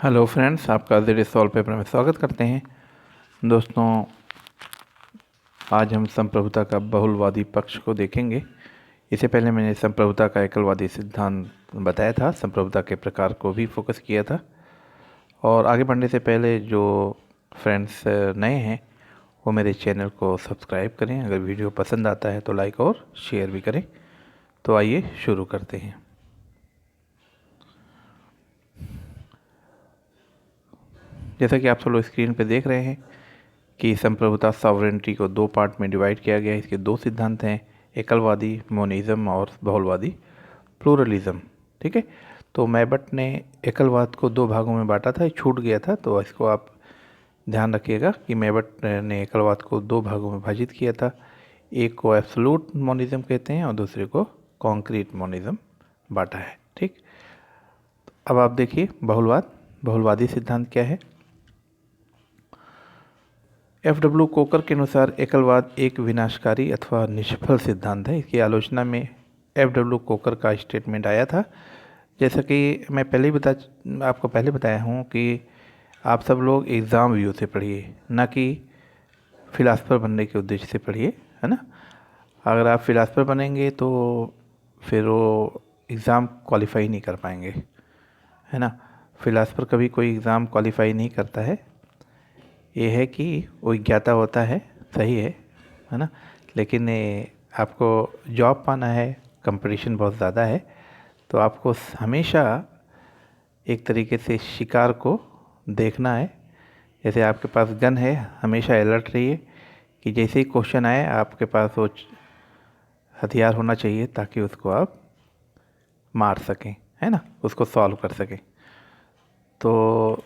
Hello friends, आपका ज़रिए solve paper में स्वागत करते हैं। दोस्तों, आज हम संप्रभुता का बहुलवादी पक्ष को देखेंगे। इससे पहले मैंने संप्रभुता का एकलवादी सिद्धांत बताया था, संप्रभुता के प्रकार को भी फोकस किया था। और आगे बढ़ने से पहले जो फ्रेंड्स नए हैं वो मेरे चैनल को सब्सक्राइब करें। अगर वीडियो पसंद आता है तो लाइक और शेयर भी करें। तो आइए शुरू करते हैं। जैसा कि आप सब लोग स्क्रीन पे देख रहे हैं कि संप्रभुता सॉवरेनिटी को दो पार्ट में डिवाइड किया गया है। इसके दो सिद्धांत हैं, एकलवादी मोनिज्म और बहुलवादी प्लूरलिज्म। ठीक है, तो मैबट ने एकलवाद को दो भागों में बांटा था, छूट गया था, तो इसको आप ध्यान रखिएगा कि मैबट ने एकलवाद को दो भागों में विभाजित किया था। एक को एब्सोल्यूट मोनिज्म कहते हैं और दूसरे को कॉन्क्रीट मोनिज्म बांटा है। ठीक, अब आप देखिए बहुलवादी सिद्धांत क्या है। F.W. कोकर के अनुसार एकलवाद एक विनाशकारी अथवा निष्फल सिद्धांत है। इसकी आलोचना में F.W. कोकर का स्टेटमेंट आया था। जैसा कि मैं आपको पहले बताया हूँ कि आप सब लोग एग्ज़ाम व्यू से पढ़िए, ना कि फिलासफ़र बनने के उद्देश्य से पढ़िए, है ना। अगर आप फिलासफ़र बनेंगे तो फिर वो एग्ज़ाम क्वालिफाई नहीं कर पाएंगे, है ना। फिलासफ़र कभी कोई एग्ज़ाम क्वालिफाई नहीं करता है। ये है कि वो ज्ञाता होता है, सही है ना, लेकिन आपको जॉब पाना है, कंपटीशन बहुत ज़्यादा है, तो आपको हमेशा एक तरीके से शिकार को देखना है। जैसे आपके पास गन है, हमेशा अलर्ट रहिए कि जैसे ही क्वेश्चन आए आपके पास वो हथियार होना चाहिए ताकि उसको आप मार सकें, है ना, उसको सॉल्व कर सकें। तो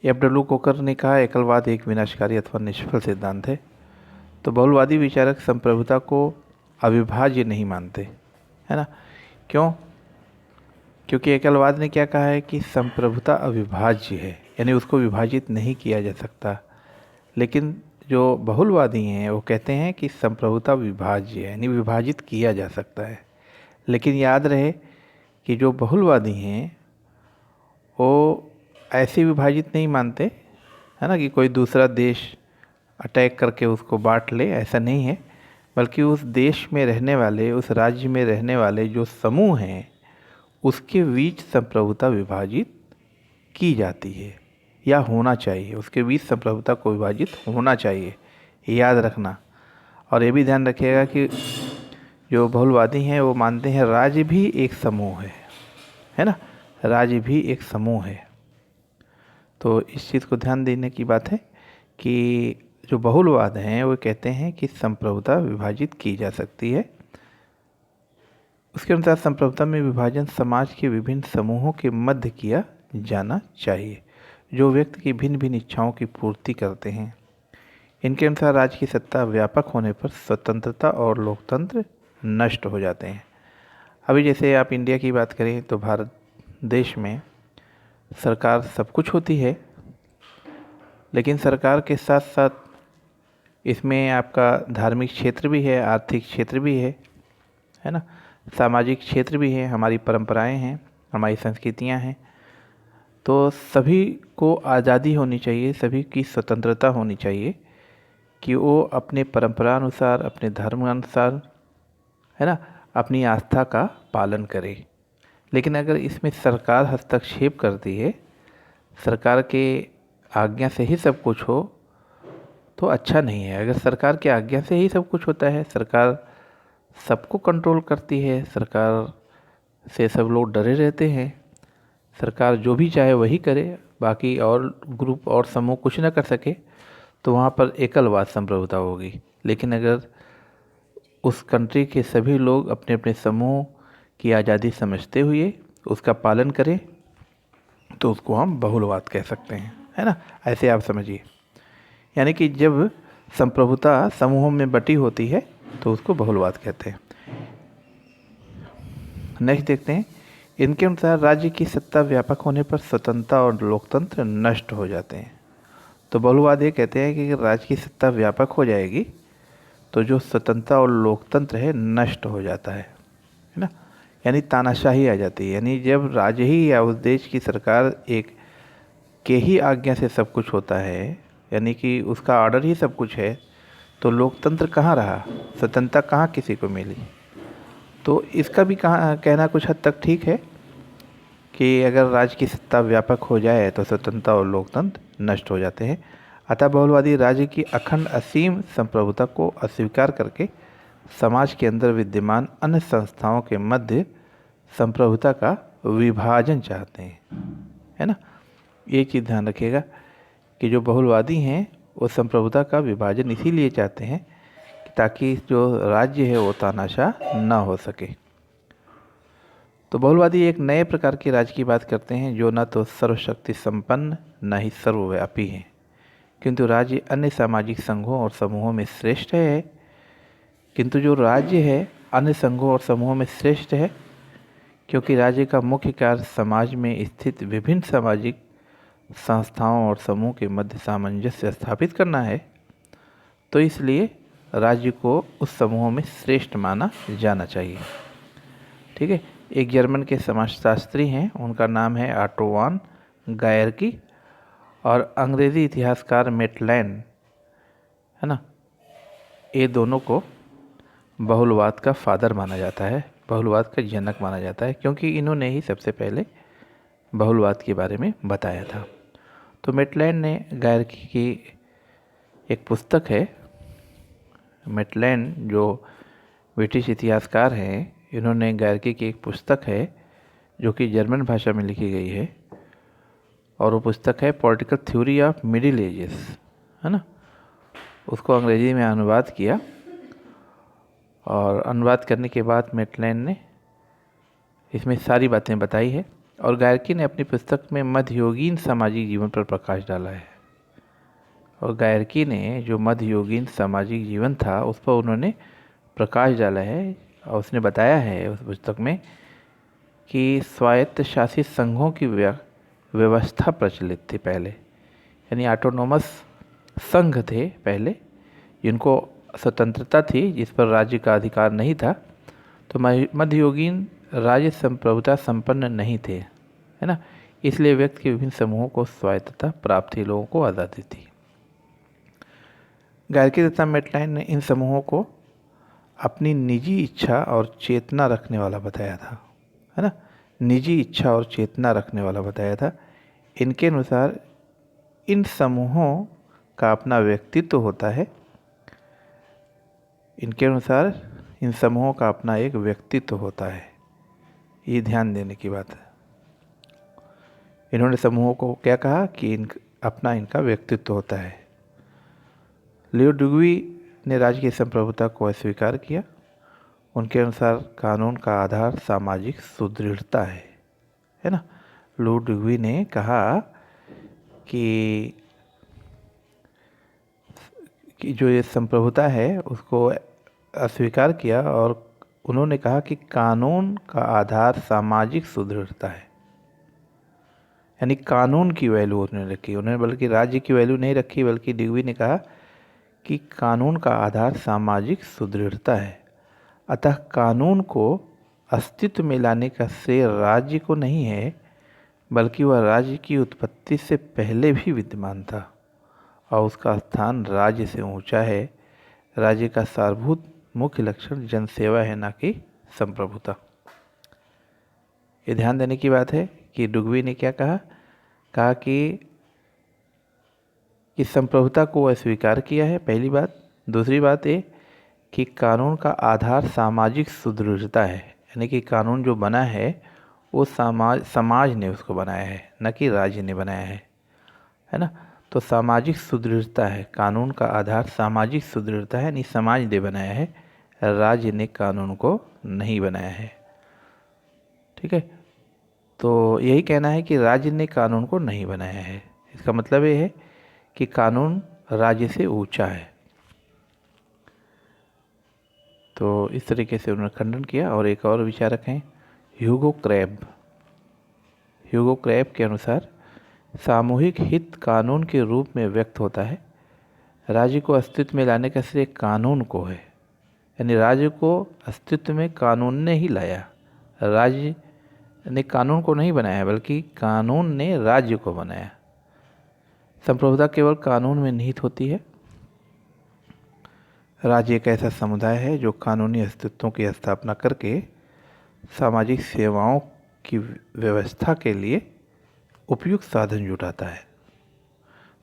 F.W. कोकर ने कहा एकलवाद एक विनाशकारी अथवा निष्फल सिद्धांत है। तो बहुलवादी विचारक संप्रभुता को अविभाज्य नहीं मानते, है ना। क्यों? क्योंकि एकलवाद ने क्या कहा है कि संप्रभुता अविभाज्य है, यानी उसको विभाजित नहीं किया जा सकता। लेकिन जो बहुलवादी हैं वो कहते हैं कि संप्रभुता विभाज्य है, यानी विभाजित किया जा सकता है। लेकिन याद रहे कि जो बहुलवादी हैं वो ऐसे विभाजित नहीं मानते, है ना, कि कोई दूसरा देश अटैक करके उसको बांट ले, ऐसा नहीं है। बल्कि उस देश में रहने वाले, उस राज्य में रहने वाले जो समूह हैं उसके बीच संप्रभुता विभाजित की जाती है या होना चाहिए, उसके बीच संप्रभुता को विभाजित होना चाहिए, याद रखना। और ये भी ध्यान रखिएगा कि जो बहुलवादी हैं वो मानते हैं राज्य भी एक समूह है ना, राज्य भी एक समूह है। तो इस चीज़ को ध्यान देने की बात है कि जो बहुलवाद हैं वो कहते हैं कि संप्रभुता विभाजित की जा सकती है। उसके अनुसार संप्रभुता में विभाजन समाज के विभिन्न समूहों के मध्य किया जाना चाहिए जो व्यक्ति की भिन्न भिन्न इच्छाओं की पूर्ति करते हैं। इनके अनुसार राज्य की सत्ता व्यापक होने पर स्वतंत्रता और लोकतंत्र नष्ट हो जाते हैं। अभी जैसे आप इंडिया की बात करें तो भारत देश में सरकार सब कुछ होती है, लेकिन सरकार के साथ साथ इसमें आपका धार्मिक क्षेत्र भी है, आर्थिक क्षेत्र भी है ना, सामाजिक क्षेत्र भी है, हमारी परंपराएं हैं, हमारी संस्कृतियां हैं। तो सभी को आज़ादी होनी चाहिए, सभी की स्वतंत्रता होनी चाहिए कि वो अपने परंपरा अनुसार, अपने धर्म अनुसार, है ना, अपनी आस्था का पालन करे। लेकिन अगर इसमें सरकार हस्तक्षेप करती है, सरकार के आज्ञा से ही सब कुछ हो तो अच्छा नहीं है। अगर सरकार की आज्ञा से ही सब कुछ होता है, सरकार सबको कंट्रोल करती है, सरकार से सब लोग डरे रहते हैं, सरकार जो भी चाहे वही करे, बाकी और ग्रुप और समूह कुछ ना कर सके, तो वहाँ पर एकलवाद संप्रभुता होगी। लेकिन अगर उस कंट्री के सभी लोग अपने अपने समूह की आज़ादी समझते हुए उसका पालन करें तो उसको हम बहुलवाद कह सकते हैं, है ना। ऐसे आप समझिए, यानी कि जब संप्रभुता समूहों में बटी होती है तो उसको बहुलवाद कहते हैं। नेक्स्ट देखते हैं, इनके अनुसार राज्य की सत्ता व्यापक होने पर स्वतंत्रता और लोकतंत्र नष्ट हो जाते हैं। तो बहुलवाद ये कहते हैं कि राज्य की सत्ता व्यापक हो जाएगी तो जो स्वतंत्रता और लोकतंत्र है नष्ट हो जाता है ना। यानी तानाशाही आ जाती है। यानी जब राज्य ही या उस देश की सरकार एक के ही आज्ञा से सब कुछ होता है, यानी कि उसका ऑर्डर ही सब कुछ है, तो लोकतंत्र कहाँ रहा, स्वतंत्रता कहाँ किसी को मिली। तो इसका भी कहना कुछ हद तक ठीक है कि अगर राज्य की सत्ता व्यापक हो जाए तो स्वतंत्रता और लोकतंत्र नष्ट हो जाते हैं। अतः बहुलवादी राज्य की अखंड असीम संप्रभुता को अस्वीकार करके समाज के अंदर विद्यमान अन्य संस्थाओं के मध्य संप्रभुता का विभाजन चाहते हैं, है ना। ये चीज़ ध्यान रखिएगा कि जो बहुलवादी हैं वो संप्रभुता का विभाजन इसीलिए चाहते हैं ताकि जो राज्य है वो तानाशाह ना हो सके। तो बहुलवादी एक नए प्रकार के राज्य की बात करते हैं जो न तो सर्वशक्ति संपन्न न ही सर्वव्यापी है, किंतु राज्य अन्य सामाजिक संघों और समूहों में श्रेष्ठ है। किंतु जो राज्य है अन्य संघों और समूहों में श्रेष्ठ है क्योंकि राज्य का मुख्य कार्य समाज में स्थित विभिन्न सामाजिक संस्थाओं और समूह के मध्य सामंजस्य स्थापित करना है, तो इसलिए राज्य को उस समूहों में श्रेष्ठ माना जाना चाहिए। ठीक है। एक जर्मन के समाजशास्त्री हैं, उनका नाम है ऑटो वॉन गायरकी, और अंग्रेज़ी इतिहासकार मेटलैंड, है ना। ये दोनों को बहुलवाद का फादर माना जाता है, बहुलवाद का जनक माना जाता है, क्योंकि इन्होंने ही सबसे पहले बहुलवाद के बारे में बताया था। तो मेटलैंड ने गायरकी की एक पुस्तक है, मेटलैंड जो ब्रिटिश इतिहासकार हैं, इन्होंने गायरकी की एक पुस्तक है जो कि जर्मन भाषा में लिखी गई है, और वो पुस्तक है political theory of middle ages, है ना। उसको अंग्रेजी में अनुवाद किया, और अनुवाद करने के बाद मेटलैंड ने इसमें सारी बातें बताई है, और गायरकी ने अपनी पुस्तक में मध्ययुगीन सामाजिक जीवन पर प्रकाश डाला है। और गायरकी ने जो मध्ययुगीन सामाजिक जीवन था उस पर उन्होंने प्रकाश डाला है, और उसने बताया है उस पुस्तक में कि स्वायत्त शासित संघों की व्यवस्था प्रचलित थी पहले, यानी ऑटोनोमस संघ थे पहले, जिनको स्वतंत्रता थी, जिस पर राज्य का अधिकार नहीं था। तो मध्ययुगीन राज्य संप्रभुता संपन्न नहीं थे, है ना, इसलिए व्यक्ति के विभिन्न समूहों को स्वायत्तता प्राप्त थी, लोगों को आज़ादी थी। गायरकी तथा मेटलैंड ने इन समूहों को अपनी निजी इच्छा और चेतना रखने वाला बताया था, है ना, निजी इच्छा और चेतना रखने वाला बताया था। इनके अनुसार इन समूहों का अपना व्यक्तित्व होता है, इनके अनुसार इन समूहों का अपना एक व्यक्तित्व होता है। ये ध्यान देने की बात है। इन्होंने समूहों को क्या कहा कि इनका व्यक्तित्व होता है। लियो डुगवी ने राज्य की संप्रभुता को अस्वीकार किया। उनके अनुसार कानून का आधार सामाजिक सुदृढ़ता है ना। लियो डुगवी ने कहा कि जो ये संप्रभुता है उसको अस्वीकार किया, और उन्होंने कहा कि कानून का आधार सामाजिक सुदृढ़ता है, यानी कानून की वैल्यू उन्होंने रखी। उन्होंने बल्कि राज्य की वैल्यू नहीं रखी, बल्कि डुगवी ने कहा कि कानून का आधार सामाजिक सुदृढ़ता है। अतः कानून को अस्तित्व में लाने का श्रेय राज्य को नहीं है, बल्कि वह राज्य की उत्पत्ति से पहले भी विद्यमान था, और उसका स्थान राज्य से ऊंचा है। राज्य का सारभूत मुख्य लक्षण जनसेवा है, ना कि संप्रभुता। ये ध्यान देने की बात है कि डुगवी ने क्या कहा कि संप्रभुता को अस्वीकार किया है, पहली बात। दूसरी बात ये कि कानून का आधार सामाजिक सुदृढ़ता है, यानी कि कानून जो बना है वो समाज ने उसको बनाया है, न कि राज्य ने बनाया है ना। तो सामाजिक सुदृढ़ता है, कानून का आधार सामाजिक सुदृढ़ता है, यानी समाज ने बनाया है, राज्य ने कानून को नहीं बनाया है। ठीक है। तो यही कहना है कि राज्य ने कानून को नहीं बनाया है। इसका मतलब ये है कि कानून राज्य से ऊंचा है। तो इस तरीके से उन्होंने खंडन किया। और एक और विचारक हैं ह्यूगो क्रैब। ह्यूगो क्रैब के अनुसार सामूहिक हित कानून के रूप में व्यक्त होता है। राज्य को अस्तित्व में लाने का श्रेय कानून को है, यानी राज्य को अस्तित्व में कानून ने ही लाया, राज्य ने कानून को नहीं बनाया बल्कि कानून ने राज्य को बनाया। संप्रभुता केवल कानून में निहित होती है। राज्य एक ऐसा समुदाय है जो कानूनी अस्तित्वों की स्थापना करके सामाजिक सेवाओं की व्यवस्था के लिए उपयुक्त साधन जुटाता है।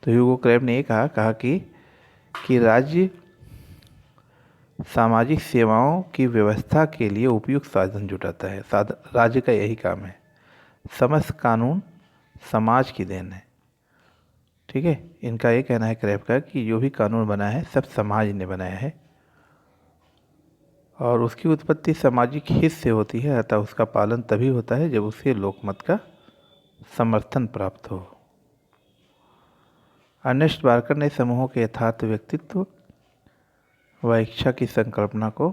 तो ह्यूगो क्रेब ने ये कहा कि राज्य सामाजिक सेवाओं की व्यवस्था के लिए उपयुक्त साधन जुटाता है। राज्य का यही काम है। समस्त कानून समाज की देन है। ठीक है, इनका ये कहना है क्रेब का कि जो भी कानून बना है सब समाज ने बनाया है और उसकी उत्पत्ति सामाजिक हित से होती है, अतः उसका पालन तभी होता है जब उसे लोकमत का समर्थन प्राप्त हो। अर्नेस्ट बार्कर ने समूहों के यथार्थ व्यक्तित्व व इच्छा की संकल्पना को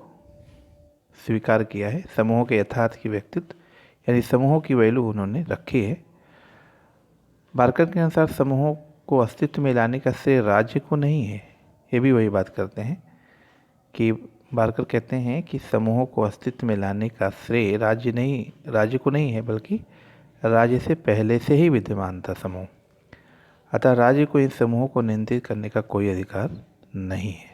स्वीकार किया है। समूहों के यथार्थ की व्यक्तित्व यानी समूहों की वैल्यू उन्होंने रखी है। बार्कर के अनुसार समूहों को अस्तित्व में लाने का श्रेय राज्य को नहीं है। ये भी वही बात करते हैं कि बार्कर कहते हैं कि समूहों को अस्तित्व में लाने का श्रेय राज्य को नहीं है बल्कि राज्य से पहले से ही विद्यमान था समूह। अतः राज्य को इन समूहों को नियंत्रित करने का कोई अधिकार नहीं है।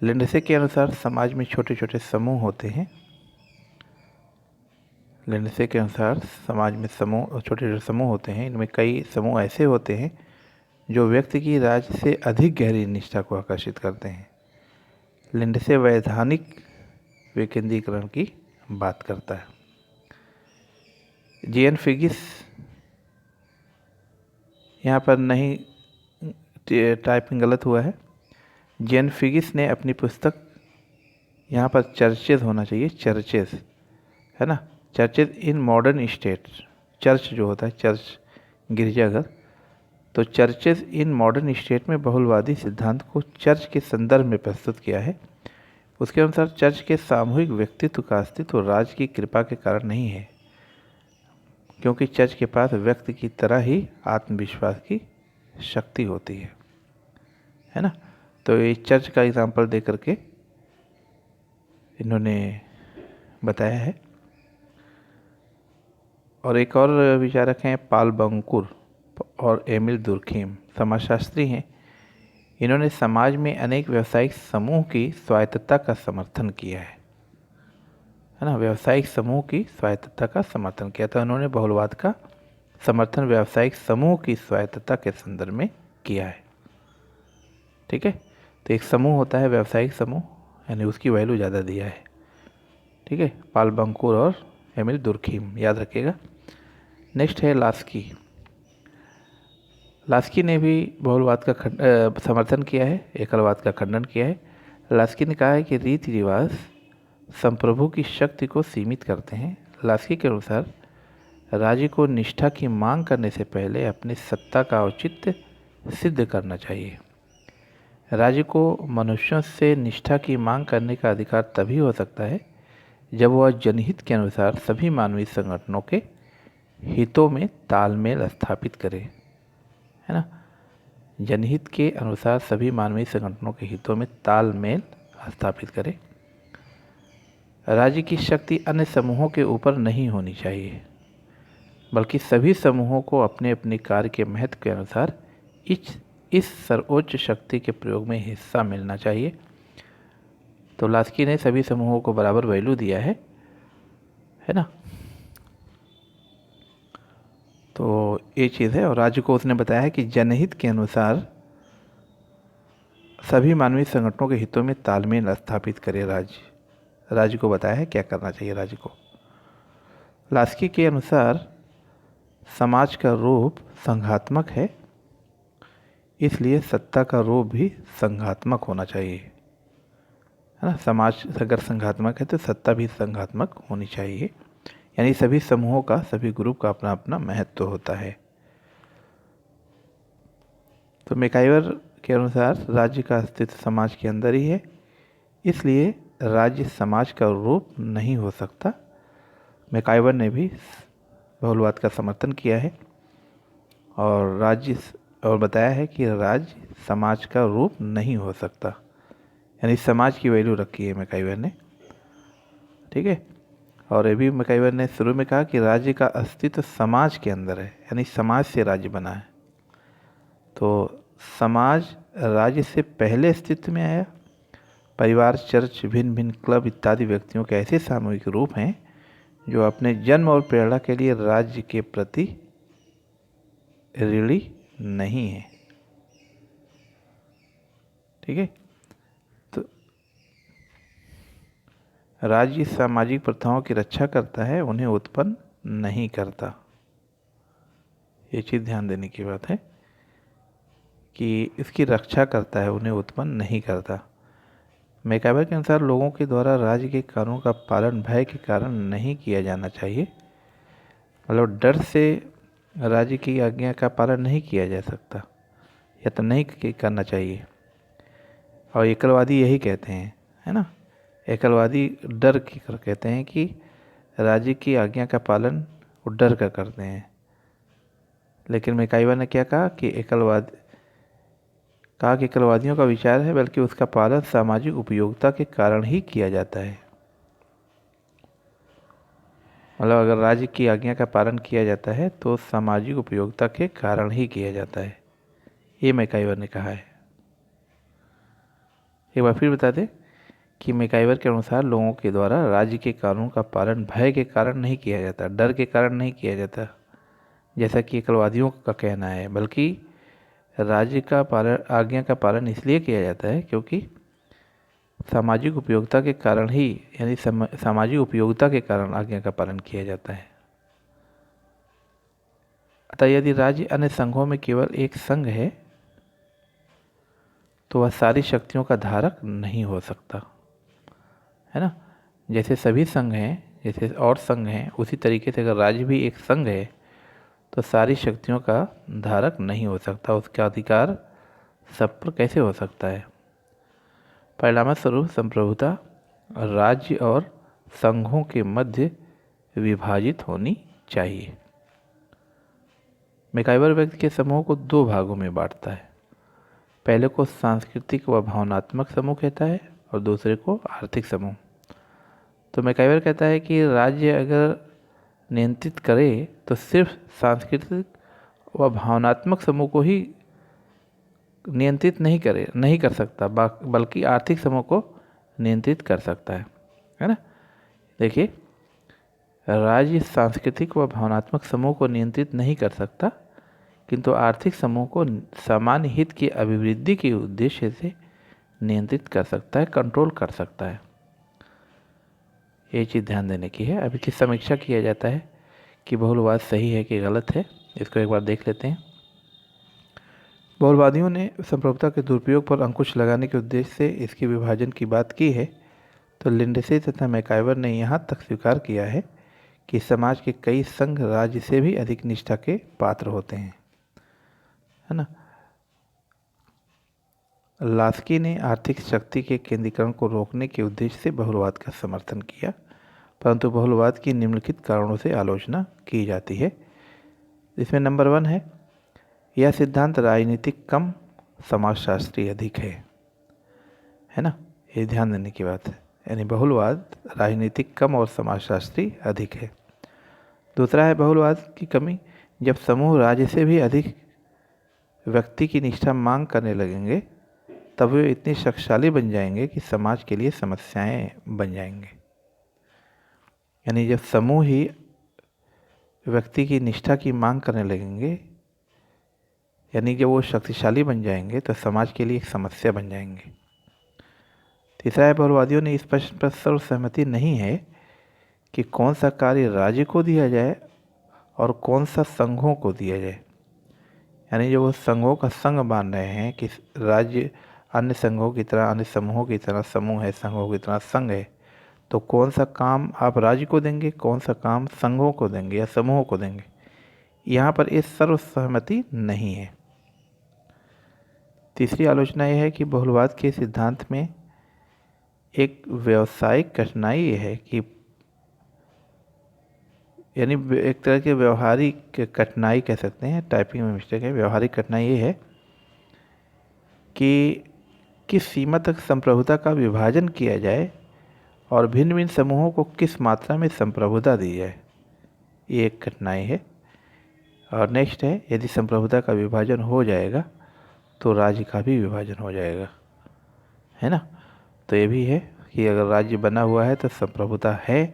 लिंडसे के अनुसार समाज में छोटे छोटे समूह होते हैं। लिंडसे के अनुसार समाज में छोटे छोटे समूह होते हैं। इनमें कई समूह ऐसे होते हैं जो व्यक्ति की राज्य से अधिक गहरी निष्ठा को आकर्षित करते हैं। लिंडसे वैधानिक विकेंद्रीकरण की बात करता है। जेएन फिगिस, यहाँ पर नहीं टाइपिंग गलत हुआ है। जेएन फिगिस ने अपनी पुस्तक, यहाँ पर चर्चेज होना चाहिए, चर्चेज है ना, churches in modern state. Church जो होता है, चर्च गिरजाघर, तो चर्चेज इन मॉडर्न स्टेट में बहुलवादी सिद्धांत को चर्च के संदर्भ में प्रस्तुत किया है। उसके अनुसार चर्च के सामूहिक व्यक्तित्व का अस्तित्व राज्य की कृपा के कारण नहीं है, क्योंकि चर्च के पास व्यक्ति की तरह ही आत्मविश्वास की शक्ति होती है ना। तो ये चर्च का एग्जाम्पल दे करके इन्होंने बताया है। और एक और विचारक हैं पाल बंकुर और एमिल दुर्खीम, समाजशास्त्री हैं। इन्होंने समाज में अनेक व्यावसायिक समूह की स्वायत्तता का समर्थन किया है ना, व्यावसायिक समूह की स्वायत्तता का समर्थन किया था। उन्होंने बहुलवाद का समर्थन व्यावसायिक समूह की स्वायत्तता के संदर्भ में किया है। ठीक है, तो एक समूह होता है व्यावसायिक समूह, यानी उसकी वैल्यू ज़्यादा दिया है। ठीक है, पाल बंकुर और एमिल दुर्खीम, याद रखिएगा। नेक्स्ट है लास्की। लास्की ने भी बहुलवाद का समर्थन किया है, एकलवाद का खंडन किया है। लास्की ने कहा है कि रीति रिवाज संप्रभु की शक्ति को सीमित करते हैं। लास्की के अनुसार राज्य को निष्ठा की मांग करने से पहले अपनी सत्ता का औचित्य सिद्ध करना चाहिए। राज्य को मनुष्यों से निष्ठा की मांग करने का अधिकार तभी हो सकता है जब वह जनहित के अनुसार सभी मानवीय संगठनों के हितों में तालमेल स्थापित करे, है ना। जनहित के अनुसार सभी मानवीय संगठनों के हितों में तालमेल स्थापित करे। राज्य की शक्ति अन्य समूहों के ऊपर नहीं होनी चाहिए, बल्कि सभी समूहों को अपने अपने कार्य के महत्व के अनुसार इस सर्वोच्च शक्ति के प्रयोग में हिस्सा मिलना चाहिए। तो लास्की ने सभी समूहों को बराबर वैल्यू दिया है ना। तो ये चीज़ है। और राज्य को उसने बताया है कि जनहित के अनुसार सभी मानवीय संगठनों के हितों में तालमेल स्थापित करे। राज्य को बताया है क्या करना चाहिए राज्य को। लास्की के अनुसार समाज का रूप संघात्मक है, इसलिए सत्ता का रूप भी संघात्मक होना चाहिए, है ना। समाज अगर संघात्मक है तो सत्ता भी संघात्मक होनी चाहिए, यानी सभी समूहों का, सभी ग्रुप का अपना अपना महत्व होता है। तो मैकाइवर के अनुसार राज्य का अस्तित्व समाज के अंदर ही है, इसलिए राज्य समाज का रूप नहीं हो सकता। मैकाइवर ने भी बहुलवाद का समर्थन किया है और बताया है कि राज्य समाज का रूप नहीं हो सकता, यानी समाज की वैल्यू रखी है मैकाइवर ने। ठीक है, और ये भी मैकाइवर ने शुरू में कहा कि राज्य का अस्तित्व समाज के अंदर है, यानी समाज से राज्य बना है। तो समाज राज्य से पहले अस्तित्व में आया। परिवार, चर्च, भिन्न भिन्न क्लब इत्यादि व्यक्तियों के ऐसे सामूहिक रूप हैं जो अपने जन्म और प्रेरणा के लिए राज्य के प्रति ऋणी नहीं है। ठीक है, तो राज्य सामाजिक प्रथाओं की रक्षा करता है, उन्हें उत्पन्न नहीं करता। ये चीज़ ध्यान देने की बात है कि इसकी रक्षा करता है, उन्हें उत्पन्न नहीं करता। मैकाइवर के अनुसार लोगों के द्वारा राज्य के कानून का पालन भय के कारण नहीं किया जाना चाहिए। मतलब डर से राज्य की आज्ञा का पालन नहीं किया जा सकता या तो नहीं करना चाहिए। और एकलवादी यही कहते हैं, है ना, एकलवादी डर की कहते हैं कि राज्य की आज्ञा का पालन वो डर कर करते हैं। लेकिन मैकाइवर ने क्या कहा कि एकलवादियों का विचार है, बल्कि उसका पालन सामाजिक उपयोगिता के कारण ही किया जाता है। मतलब अगर राज्य की आज्ञा का पालन किया जाता है तो सामाजिक उपयोगिता के कारण ही किया जाता है, ये मैकाइवर ने कहा है। एक बार फिर बता दें कि मैकाइवर के अनुसार लोगों के द्वारा राज्य के कानून का पालन भय के कारण नहीं किया जाता, डर के कारण नहीं किया जाता जैसा कि एकलवादियों का कहना है, बल्कि राज्य का पालन, आज्ञा का पालन इसलिए किया जाता है क्योंकि सामाजिक उपयोगिता के कारण ही, यानी सामाजिक उपयोगिता के कारण आज्ञा का पालन किया जाता है। अतः यदि राज्य अन्य संघों में केवल एक संघ है तो वह सारी शक्तियों का धारक नहीं हो सकता, है ना। जैसे सभी संघ हैं, जैसे और संघ हैं, उसी तरीके से अगर राज्य भी एक संघ है तो सारी शक्तियों का धारक नहीं हो सकता, उसका अधिकार सब पर कैसे हो सकता है। परिणामस्वरूप संप्रभुता राज्य और संघों के मध्य विभाजित होनी चाहिए। मैकाइवर व्यक्ति के समूह को दो भागों में बांटता है। पहले को सांस्कृतिक व भावनात्मक समूह कहता है और दूसरे को आर्थिक समूह। तो मैकाइवर कहता है कि राज्य अगर नियंत्रित करे तो सिर्फ सांस्कृतिक व भावनात्मक समूह को ही नियंत्रित नहीं कर सकता, बल्कि आर्थिक समूह को नियंत्रित कर सकता है ना। देखिए, राज्य सांस्कृतिक व भावनात्मक समूह को नियंत्रित नहीं कर सकता, किंतु आर्थिक समूह को सामान्य हित की अभिवृद्धि के उद्देश्य से नियंत्रित कर सकता है, कंट्रोल कर सकता है। ये चीज़ ध्यान देने की है। अभी की समीक्षा किया जाता है कि बहुलवाद सही है कि गलत है, इसको एक बार देख लेते हैं। बहुलवादियों ने संप्रभुता के दुरुपयोग पर अंकुश लगाने के उद्देश्य से इसके विभाजन की बात की है, तो लिंडसे तथा मैकाइवर ने यहाँ तक स्वीकार किया है कि समाज के कई संघ राज्य से भी अधिक निष्ठा के पात्र होते हैं, है ना। लास्की ने आर्थिक शक्ति के केंद्रीकरण को रोकने के उद्देश्य से बहुलवाद का समर्थन किया, परंतु बहुलवाद की निम्नलिखित कारणों से आलोचना की जाती है। इसमें नंबर 1 है, यह सिद्धांत राजनीतिक कम समाजशास्त्री अधिक है ना। ये ध्यान देने की बात है, यानी बहुलवाद राजनीतिक कम और समाजशास्त्री अधिक है। दूसरा है बहुलवाद की कमी, जब समूह राज्य से भी अधिक व्यक्ति की निष्ठा मांग करने लगेंगे तब वे इतने शक्तिशाली बन जाएंगे कि समाज के लिए समस्याएं बन जाएंगे। यानी जब समूह ही व्यक्ति की निष्ठा की मांग करने लगेंगे, यानी जब वो शक्तिशाली बन जाएंगे तो समाज के लिए एक समस्या बन जाएंगे। तीसरा है, बहुलवादियों ने इस प्रश्न पर सर्व सहमति नहीं है कि कौन सा कार्य राज्य को दिया जाए और कौन सा संघों को दिया जाए। यानी जो वो संघों का संघ मान रहे हैं कि राज्य अन्य संघों की तरह, अन्य समूहों की तरह समूह है, संघों की तरह संघ है, तो कौन सा काम आप राज्य को देंगे, कौन सा काम संघों को देंगे या समूहों को देंगे, यहाँ पर इस सर्वसहमति नहीं है। तीसरी आलोचना यह है कि बहुलवाद के सिद्धांत में एक व्यावसायिक कठिनाई ये है कि, यानी एक तरह के व्यवहारिक कठिनाई कह सकते हैं, टाइपिंग में मिस्टेक है। व्यवहारिक कठिनाई ये है कि किस सीमा तक संप्रभुता का विभाजन किया जाए और भिन्न भिन्न समूहों को किस मात्रा में संप्रभुता दी जाए, ये एक कठिनाई है। और नेक्स्ट है, यदि संप्रभुता का विभाजन हो जाएगा तो राज्य का भी विभाजन हो जाएगा, है ना। तो ये भी है कि अगर राज्य बना हुआ है तो संप्रभुता है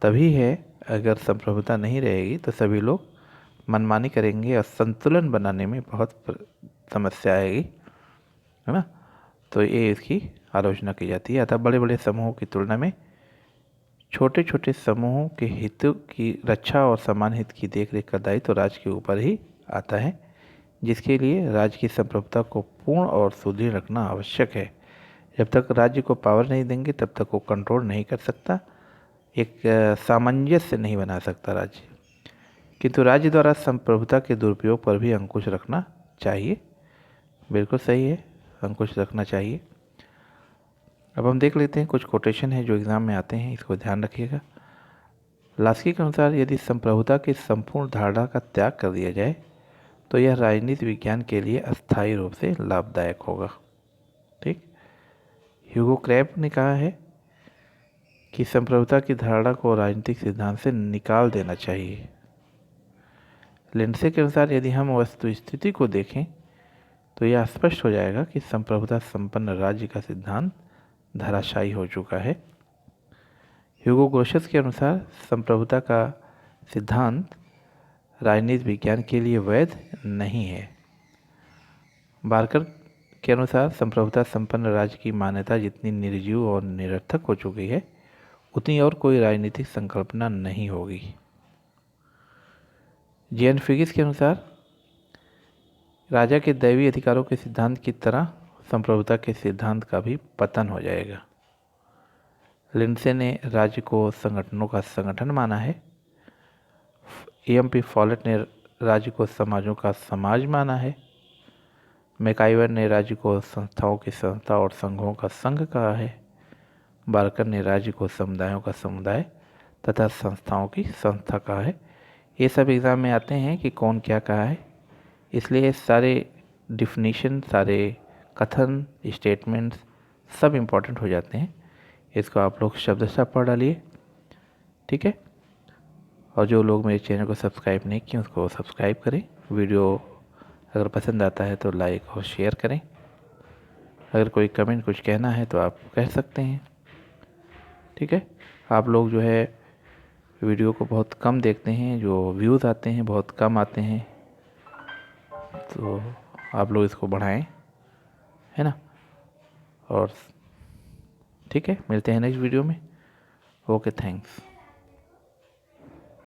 तभी है, अगर संप्रभुता नहीं रहेगी तो सभी लोग मनमानी करेंगे और संतुलन बनाने में बहुत समस्या आएगी, है ना। तो ये इसकी आलोचना की जाती है। अतः बड़े बड़े समूहों की तुलना में छोटे छोटे समूहों के हितों की रक्षा और समान हित की देखरेख का दायित्व राज्य के ऊपर ही आता है, जिसके लिए राज्य की संप्रभुता को पूर्ण और सुदृढ़ रखना आवश्यक है। जब तक राज्य को पावर नहीं देंगे तब तक वो कंट्रोल नहीं कर सकता, एक सामंजस्य नहीं बना सकता राज्य। किंतु राज्य द्वारा संप्रभुता के दुरुपयोग पर भी अंकुश रखना चाहिए। बिल्कुल सही है, अंकुश रखना चाहिए। अब हम देख लेते हैं कुछ कोटेशन है जो एग्ज़ाम में आते हैं, इसको ध्यान रखिएगा। लास्की के अनुसार यदि संप्रभुता की संपूर्ण धारणा का त्याग कर दिया जाए तो यह राजनीति विज्ञान के लिए अस्थायी रूप से लाभदायक होगा। ठीक। ह्यूगो क्रैब ने कहा है कि संप्रभुता की धारणा को राजनीतिक सिद्धांत से निकाल देना चाहिए। लिंडसे के अनुसार यदि हम वस्तु स्थिति को देखें तो यह स्पष्ट हो जाएगा कि संप्रभुता संपन्न राज्य का सिद्धांत धराशायी हो चुका है। ह्यूगो ग्रोशस के अनुसार संप्रभुता का सिद्धांत राजनीति विज्ञान के लिए वैध नहीं है। बार्कर के अनुसार संप्रभुता संपन्न राज्य की मान्यता जितनी निर्जीव और निरर्थक हो चुकी है उतनी और कोई राजनीतिक संकल्पना नहीं होगी। जेएन फिगिस के अनुसार राजा के दैवी अधिकारों के सिद्धांत की तरह संप्रभुता के सिद्धांत का भी पतन हो जाएगा। लिंडसे ने राज्य को संगठनों का संगठन माना है। एएमपी फॉलेट ने राज्य को समाजों का समाज माना है। मैकाइवर ने राज्य को संस्थाओं की संस्था और संघों का संघ कहा है। बार्कर ने राज्य को समुदायों का समुदाय तथा संस्थाओं की संस्था कहा है। ये सब एग्ज़ाम में आते हैं कि कौन क्या कहा है, इसलिए सारे डिफिनीशन, सारे कथन, स्टेटमेंट्स सब इम्पोर्टेंट हो जाते हैं। इसको आप लोग शब्दशः पढ़ डालिए, ठीक है। और जो लोग मेरे चैनल को सब्सक्राइब नहीं किए उसको सब्सक्राइब करें। वीडियो अगर पसंद आता है तो लाइक और शेयर करें। अगर कोई कमेंट कुछ कहना है तो आप कह सकते हैं, ठीक है। आप लोग जो है वीडियो को बहुत कम देखते हैं, जो व्यूज़ आते हैं बहुत कम आते हैं, तो आप लोग इसको बढ़ाएं, है ना। और ठीक है, मिलते हैं नेक्स्ट वीडियो में। Okay, thanks.